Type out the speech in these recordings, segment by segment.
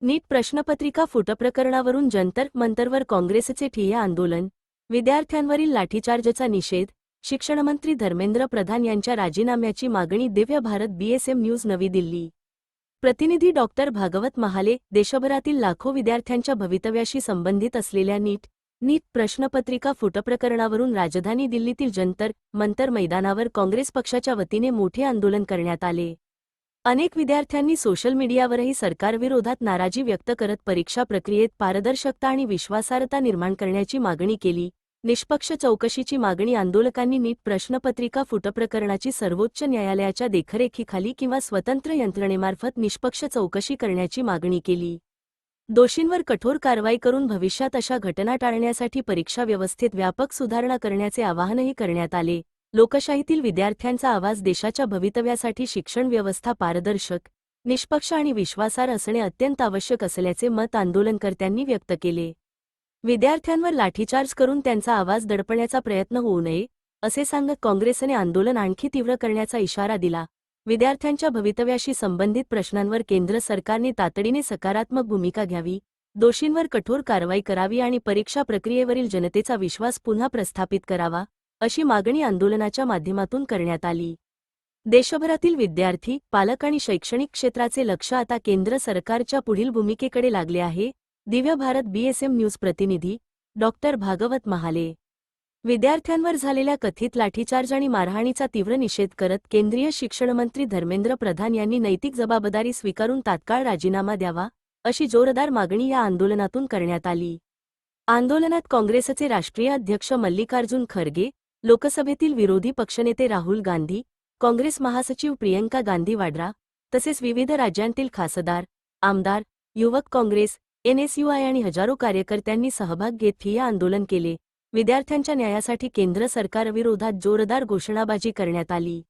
नीट प्रश्नपत्रिका फुटप्रकरणावरून जंतर मंतरवर काँग्रेसचे ठिय्या आंदोलन, विद्यार्थ्यांवरील लाठीचार्जचा निषेध, शिक्षणमंत्री धर्मेंद्र प्रधान यांच्या राजीनाम्याची मागणी दिव्य भारत बीएसएम न्यूज नवी दिल्ली. प्रतिनिधी डॉक्टर भागवत महाले. देशभरातील लाखो विद्यार्थ्यांच्या भवितव्याशी संबंधित असलेल्या नीट प्रश्नपत्रिका फुटप्रकरणावरून राजधानी दिल्लीतील जंतर मंतर मैदानावर काँग्रेस पक्षाच्या वतीने मोठे आंदोलन करण्यात आले. अनेक विद्यार्थ्यांनी सोशल मीडियावरही सरकारविरोधात नाराजी व्यक्त करत परीक्षा प्रक्रियेत पारदर्शकता आणि विश्वासार्हता निर्माण करण्याची मागणी केली. निष्पक्ष चौकशीची मागणी. आंदोलकांनी नीट प्रश्नपत्रिका फुटप्रकरणाची सर्वोच्च न्यायालयाच्या देखरेखीखाली किंवा स्वतंत्र यंत्रणेमार्फत निष्पक्ष चौकशी करण्याची मागणी केली. दोषींवर कठोर कारवाई करून भविष्यात अशा घटना टाळण्यासाठी परीक्षा व्यवस्थेत व्यापक सुधारणा करण्याचे आवाहनही करण्यात आले. लोकशाहीतील विद्यार्थ्यांचा आवाज. देशाच्या भवितव्यासाठी शिक्षण व्यवस्था पारदर्शक, निष्पक्ष आणि विश्वासार्ह असणे अत्यंत आवश्यक असल्याचे मत आंदोलनकर्त्यांनी व्यक्त केले. विद्यार्थ्यांवर लाठीचार्ज करून त्यांचा आवाज दडपण्याचा प्रयत्न होऊ नये असे सांगत काँग्रेसने आंदोलन आणखी तीव्र करण्याचा इशारा दिला. विद्यार्थ्यांच्या भवितव्याशी संबंधित प्रश्नांवर केंद्र सरकारने तातडीने सकारात्मक भूमिका घ्यावी, दोषींवर कठोर कारवाई करावी आणि परीक्षा प्रक्रियेवरील जनतेचा विश्वास पुन्हा प्रस्थापित करावा, अशी मागणी आंदोलनाच्या माध्यमातून करण्यात आली. देशभरातील विद्यार्थी, पालक आणि शैक्षणिक क्षेत्राचे लक्ष आता केंद्र सरकारच्या पुढील भूमिकेकडे लागले आहे. दिव्य भारत बीएसएम न्यूज प्रतिनिधी डॉक्टर भागवत महाले. विद्यार्थ्यांवर झालेल्या कथित लाठीचार्ज आणि मारहाणीचा तीव्र निषेध करत केंद्रीय शिक्षणमंत्री धर्मेंद्र प्रधान यांनी नैतिक जबाबदारी स्वीकारून तात्काळ राजीनामा द्यावा, अशी जोरदार मागणी या आंदोलनातून करण्यात आली. आंदोलनात काँग्रेसचे राष्ट्रीय अध्यक्ष मल्लिकार्जुन खरगे, लोकसभेतील विरोधी पक्षनेते राहुल गांधी, काँग्रेस महासचिव प्रियंका गांधी वाड्रा तसेच विविध राज्यांतील खासदार, आमदार, युवक काँग्रेस, एनएसयूआय आणि हजारो कार्यकर्त्यांनी सहभाग घेत ठिय्या आंदोलन केले. विद्यार्थ्यांच्या न्यायासाठी केंद्र सरकारविरोधात जोरदार घोषणाबाजी करण्यात आली.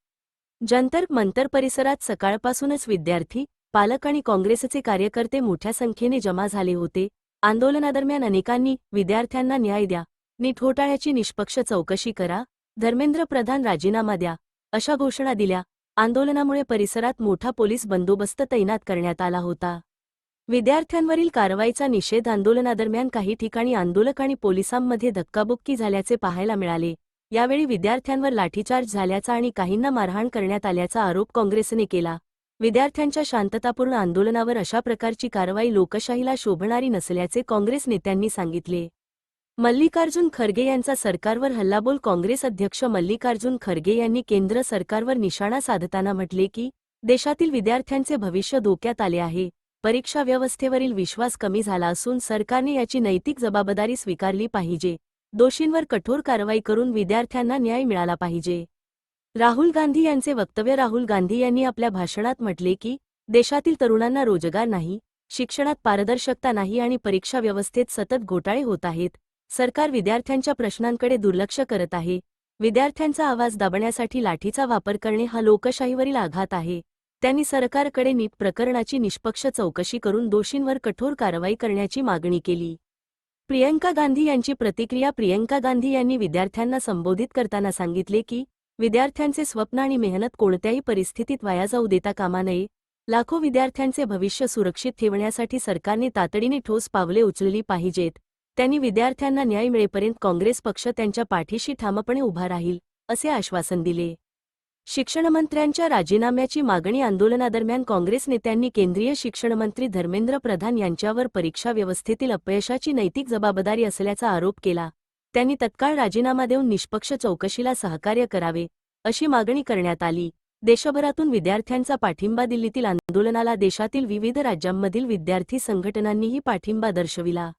जंतर मंतर परिसरात सकाळपासूनच विद्यार्थी, पालक आणि काँग्रेसचे कार्यकर्ते मोठ्या संख्येने जमा झाले होते. आंदोलनादरम्यान अनेकांनी विद्यार्थ्यांना न्याय द्या, नीट घोटाळ्याची निष्पक्ष चौकशी करा, धर्मेंद्र प्रधान राजीनामा द्या, अशा घोषणा दिल्या. आंदोलनामुळे परिसरात मोठा पोलीस बंदोबस्त तैनात करण्यात आला होता. विद्यार्थ्यांवरील कारवाईचा निषेध. आंदोलनादरम्यान काही ठिकाणी आंदोलक आणि पोलिसांमध्ये धक्काबुक्की झाल्याचे पाहायला मिळाले. यावेळी विद्यार्थ्यांवर लाठीचार्ज झाल्याचा आणि काहींना मारहाण करण्यात आल्याचा आरोप काँग्रेसने केला. विद्यार्थ्यांच्या शांततापूर्ण आंदोलनावर अशा प्रकारची कारवाई लोकशाहीला शोभणारी नसल्याचे काँग्रेस नेत्यांनी सांगितले. मल्लिकार्जुन खरगे यांचा सरकारवर हल्लाबोल. काँग्रेस अध्यक्ष मल्लिकार्जुन खरगे यांनी केंद्र सरकारवर निशाणा साधताना म्हटले की, देशातील विद्यार्थ्यांचे भविष्य धोक्यात आले आहे. परीक्षा व्यवस्थेवरील विश्वास कमी झाला असून सरकारने याची नैतिक जबाबदारी स्वीकारली पाहिजे. दोषींवर कठोर कारवाई करून विद्यार्थ्यांना न्याय मिळाला पाहिजे. राहुल गांधी यांचे वक्तव्य. राहुल गांधी यांनी आपल्या भाषणात म्हटले की, देशातील तरुणांना रोजगार नाही, शिक्षणात पारदर्शकता नाही आणि परीक्षा व्यवस्थेत सतत घोटाळे होत आहेत. सरकार विद्यार्थ्यांच्या प्रश्नांकडे दुर्लक्ष करत आहे. विद्यार्थ्यांचा आवाज दाबण्यासाठी लाठीचा वापर करणे हा लोकशाहीवरील आघात आहे. त्यांनी सरकारकडे नीट प्रकरणाची निष्पक्ष चौकशी करून दोषींवर कठोर कारवाई करण्याची मागणी केली. प्रियंका गांधी यांची प्रतिक्रिया. प्रियंका गांधी यांनी विद्यार्थ्यांना संबोधित करताना सांगितले की, विद्यार्थ्यांचे स्वप्न आणि मेहनत कोणत्याही परिस्थितीत वाया जाऊ देता कामा नये. लाखो विद्यार्थ्यांचे भविष्य सुरक्षित ठेवण्यासाठी सरकारने तातडीने ठोस पावले उचलली पाहिजेत. त्यांनी विद्यार्थ्यांना न्याय मिळेपर्यंत काँग्रेस पक्ष त्यांच्या पाठीशी ठामपणे उभा राहील, असे आश्वासन दिले. शिक्षणमंत्र्यांच्या राजीनाम्याची मागणी. आंदोलनादरम्यान काँग्रेस नेत्यांनी केंद्रीय शिक्षणमंत्री धर्मेंद्र प्रधान यांच्यावर परीक्षा व्यवस्थेतील अपयशाची नैतिक जबाबदारी असल्याचा आरोप केला. त्यांनी तत्काळ राजीनामा देऊन निष्पक्ष चौकशीला सहकार्य करावे, अशी मागणी करण्यात आली. देशभरातून विद्यार्थ्यांचा पाठिंबा. दिल्लीतील आंदोलनाला देशातील विविध राज्यांमधील विद्यार्थी संघटनांनीही पाठिंबा दर्शविला.